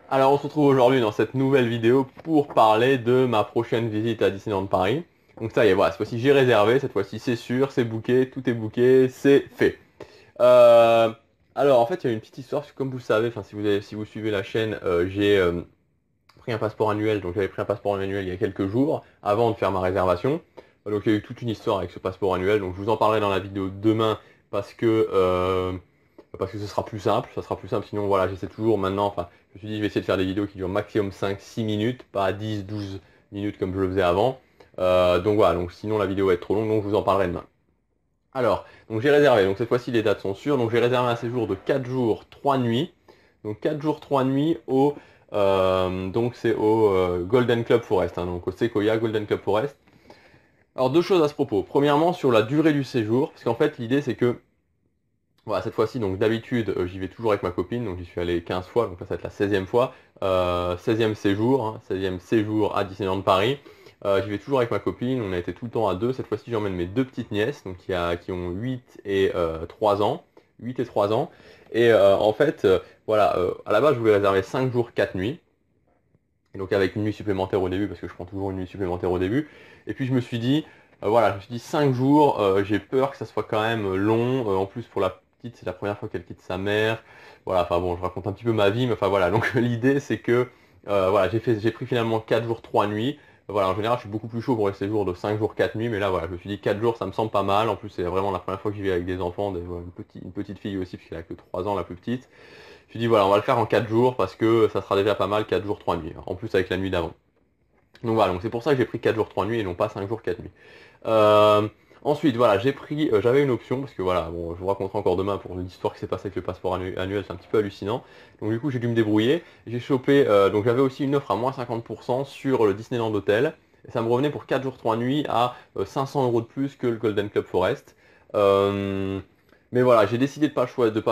Alors on se retrouve aujourd'hui dans cette nouvelle vidéo pour parler de ma prochaine visite à Disneyland Paris. Donc ça y est, voilà, cette fois-ci j'ai réservé, cette fois-ci c'est sûr, c'est booké, c'est fait. Euh, alors en fait il y a une petite histoire, parce que comme vous le savez, enfin si vous suivez la chaîne, j'ai pris un passeport annuel, donc j'avais pris un passeport annuel il y a quelques jours, avant de faire ma réservation. Donc il y a eu toute une histoire avec ce passeport annuel, donc je vous en parlerai dans la vidéo de demain, parce que ce sera plus simple, ça sera plus simple, sinon voilà, j'essaie toujours maintenant, enfin, je me suis dit je vais essayer de faire des vidéos qui durent maximum 5-6 minutes, pas 10-12 minutes comme je le faisais avant. Donc voilà, donc sinon la vidéo va être trop longue, donc je vous en parlerai demain. Alors, donc j'ai réservé, donc cette fois-ci les dates sont sûres, donc j'ai réservé un séjour de 4 jours, 3 nuits, donc 4 jours, 3 nuits donc c'est au Golden Club Forest, hein, donc au Sequoia Golden Club Forest. Alors deux choses à ce propos, premièrement sur la durée du séjour, parce qu'en fait l'idée c'est que voilà, cette fois-ci, donc d'habitude, j'y vais toujours avec ma copine, donc j'y suis allé 15 fois, donc là ça va être la 16e fois, 16e séjour, hein, 16e séjour à Disneyland Paris. J'y vais toujours avec ma copine, on a été tout le temps à deux, cette fois-ci j'emmène mes deux petites nièces, donc qui ont 8 et 3 ans, 8 et 3 ans, et en fait, voilà, à la base je voulais réserver 5 jours, 4 nuits, et donc avec une nuit supplémentaire au début, parce que je prends toujours une nuit supplémentaire au début, et puis je me suis dit, voilà, je me suis dit 5 jours, j'ai peur que ça soit quand même long, en plus pour la petite, c'est la première fois qu'elle quitte sa mère, voilà, enfin bon, je raconte un petit peu ma vie, mais enfin voilà, donc l'idée c'est que, voilà, j'ai pris finalement 4 jours, 3 nuits, voilà, en général je suis beaucoup plus chaud pour les séjours de 5 jours, 4 nuits, mais là voilà, je me suis dit 4 jours ça me semble pas mal, en plus c'est vraiment la première fois que j'y vais avec des enfants, voilà, une petite fille aussi, puisqu'elle a que 3 ans la plus petite, je me suis dit voilà, on va le faire en 4 jours, parce que ça sera déjà pas mal, 4 jours, 3 nuits, en plus avec la nuit d'avant. Donc voilà, donc c'est pour ça que j'ai pris 4 jours 3 nuits et non pas 5 jours 4 nuits. Euh, Ensuite, voilà, j'avais une option, parce que voilà, bon, je vous raconterai encore demain pour l'histoire qui s'est passée avec le passeport annuel, c'est un petit peu hallucinant. Donc du coup, j'ai dû me débrouiller. J'ai chopé, donc j'avais aussi une offre à moins 50% sur le Disneyland Hotel. Et ça me revenait pour 4 jours 3 nuits à 500 euros de plus que le Golden Club Forest. Euh, mais voilà, j'ai décidé de pas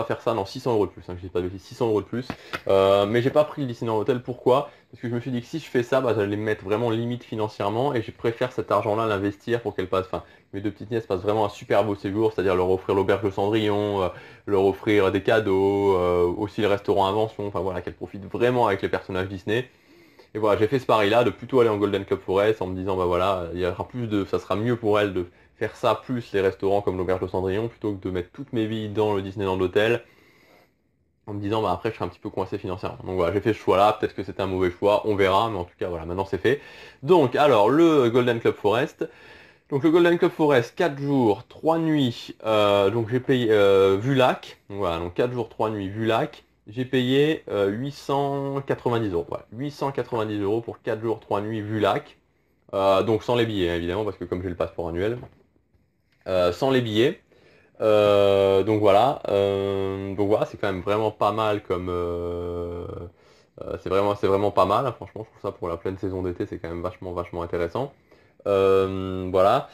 faire ça, non, 600 euros de plus, hein, j'ai pas de 600 euros de plus. Mais j'ai pas pris le Disneyland Hotel, pourquoi? Parce que je me suis dit que si je fais ça, bah, j'allais me mettre vraiment limite financièrement et je préfère cet argent-là l'investir pour qu'elles passent, enfin, mes deux petites nièces passent vraiment un super beau séjour, c'est-à-dire leur offrir l'auberge de Cendrillon, leur offrir des cadeaux, aussi le restaurant Invention, enfin voilà, qu'elles profitent vraiment avec les personnages Disney. Et voilà, j'ai fait ce pari-là de plutôt aller en Golden Club Forest en me disant, bah voilà, il y aura ça sera mieux pour elles de faire ça plus les restaurants comme l'auberge de Cendrillon plutôt que de mettre toutes mes billes dans le Disneyland Hotel en me disant bah après je serai un petit peu coincé financièrement. Donc voilà, j'ai fait ce choix-là, peut-être que c'était un mauvais choix, on verra, mais en tout cas voilà, maintenant c'est fait. Donc alors le Golden Club Forest. Donc le Golden Club Forest, 4 jours, 3 nuits, donc j'ai payé vue lac, donc voilà, donc 4 jours, 3 nuits vue lac, j'ai payé 890 euros, voilà, 890 euros pour 4 jours, 3 nuits vue lac, donc sans les billets hein, évidemment, parce que comme j'ai le passeport annuel, sans les billets. Donc voilà, c'est quand même vraiment pas mal comme c'est vraiment pas mal, hein, franchement, je trouve ça pour la pleine saison d'été, c'est quand même vachement intéressant. Voilà.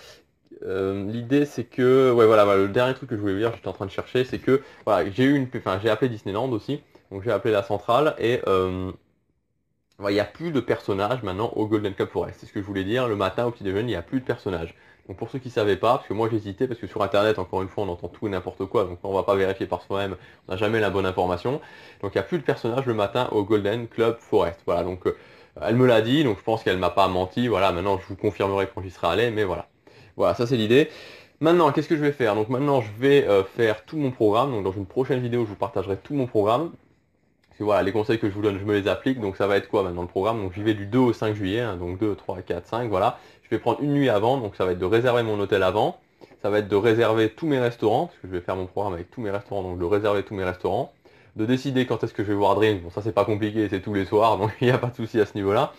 L'idée c'est que, ouais voilà, le dernier truc que je voulais vous dire, j'étais en train de chercher, c'est que voilà, j'ai appelé Disneyland aussi, donc j'ai appelé la centrale et ouais, il n'y a plus de personnages maintenant au Golden Cup Forest. C'est ce que je voulais dire. Le matin au petit déjeuner, il n'y a plus de personnages. Donc pour ceux qui ne savaient pas, parce que moi j'hésitais, parce que sur internet, encore une fois, on entend tout et n'importe quoi, donc on ne va pas vérifier par soi-même, on n'a jamais la bonne information. Donc il n'y a plus de personnages le matin au Golden Club Forest. Voilà, donc elle me l'a dit, donc je pense qu'elle m'a pas menti. Voilà, maintenant je vous confirmerai quand j'y serai allé, mais voilà. Voilà, ça c'est l'idée. Maintenant, qu'est-ce que je vais faire? Donc maintenant, je vais faire tout mon programme. Donc dans une prochaine vidéo, je vous partagerai tout mon programme. Parce que voilà, les conseils que je vous donne, je me les applique. Donc ça va être quoi maintenant le programme? Donc j'y vais du 2 au 5 juillet, hein, donc 2, 3, 4, 5, voilà. Je vais prendre une nuit avant, donc ça va être de réserver mon hôtel avant. Ça va être de réserver tous mes restaurants, parce que je vais faire mon programme avec tous mes restaurants, donc de réserver tous mes restaurants. De décider quand est-ce que je vais voir Dreams. Bon ça c'est pas compliqué, c'est tous les soirs, donc il n'y a pas de souci à ce niveau-là.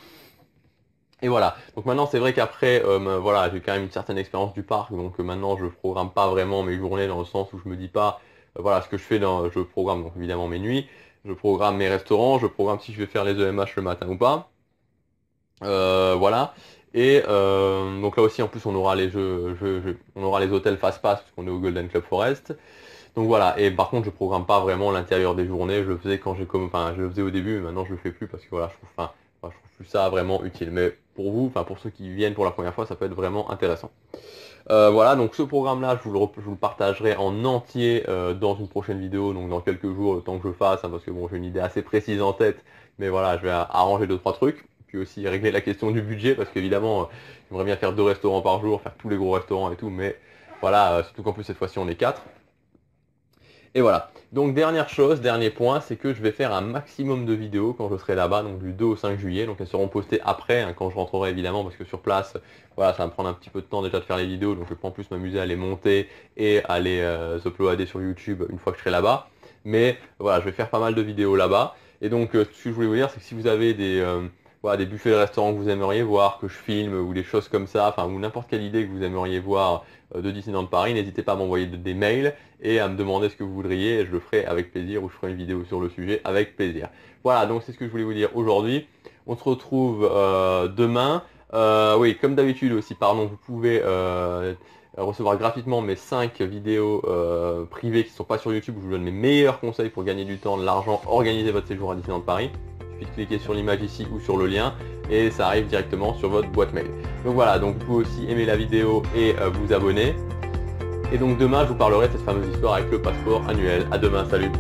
Et voilà. Donc maintenant c'est vrai qu'après, voilà, j'ai quand même une certaine expérience du parc, donc maintenant je programme pas vraiment mes journées dans le sens où je me dis pas, voilà, ce que je fais je programme donc évidemment mes nuits, je programme mes restaurants, je programme si je vais faire les EMH le matin ou pas. Voilà. Et donc là aussi en plus on aura on aura les hôtels fast pass parce qu'on est au Golden Club Forest. Donc voilà. Et par contre je programme pas vraiment l'intérieur des journées. Je le faisais quand j'ai comme, enfin je le faisais au début, mais maintenant je le fais plus parce que voilà, je trouve, enfin, Enfin, je trouve plus ça vraiment utile. Mais pour vous, enfin pour ceux qui viennent pour la première fois, ça peut être vraiment intéressant. Voilà, donc ce programme-là, je vous le partagerai en entier dans une prochaine vidéo, donc dans quelques jours, le temps que je fasse, hein, parce que bon, j'ai une idée assez précise en tête, mais voilà, je vais arranger 2-3 trucs, puis aussi régler la question du budget, parce qu'évidemment, j'aimerais bien faire 2 restaurants par jour, faire tous les gros restaurants et tout, mais voilà, surtout qu'en plus cette fois-ci on est 4. Et voilà. Donc dernière chose, dernier point, c'est que je vais faire un maximum de vidéos quand je serai là-bas, donc du 2 au 5 juillet. Donc elles seront postées après, hein, quand je rentrerai évidemment, parce que sur place, voilà, ça va me prendre un petit peu de temps déjà de faire les vidéos, donc je vais pas en plus m'amuser à les monter et à les uploader sur YouTube une fois que je serai là-bas. Mais voilà, je vais faire pas mal de vidéos là-bas. Et donc ce que je voulais vous dire, c'est que si vous avez voilà, des buffets de restaurants que vous aimeriez voir, que je filme, ou des choses comme ça, enfin, ou n'importe quelle idée que vous aimeriez voir de Disneyland Paris, n'hésitez pas à m'envoyer des mails et à me demander ce que vous voudriez, et je le ferai avec plaisir, ou je ferai une vidéo sur le sujet avec plaisir. Voilà, donc c'est ce que je voulais vous dire aujourd'hui. On se retrouve demain. Oui, comme d'habitude aussi, pardon, vous pouvez recevoir gratuitement mes 5 vidéos privées qui ne sont pas sur YouTube, où je vous donne mes meilleurs conseils pour gagner du temps, de l'argent, organiser votre séjour à Disneyland Paris. Il suffit de cliquer sur l'image ici ou sur le lien et ça arrive directement sur votre boîte mail. Donc voilà, donc vous pouvez aussi aimer la vidéo et vous abonner. Et donc demain, je vous parlerai de cette fameuse histoire avec le passeport annuel. À demain, salut!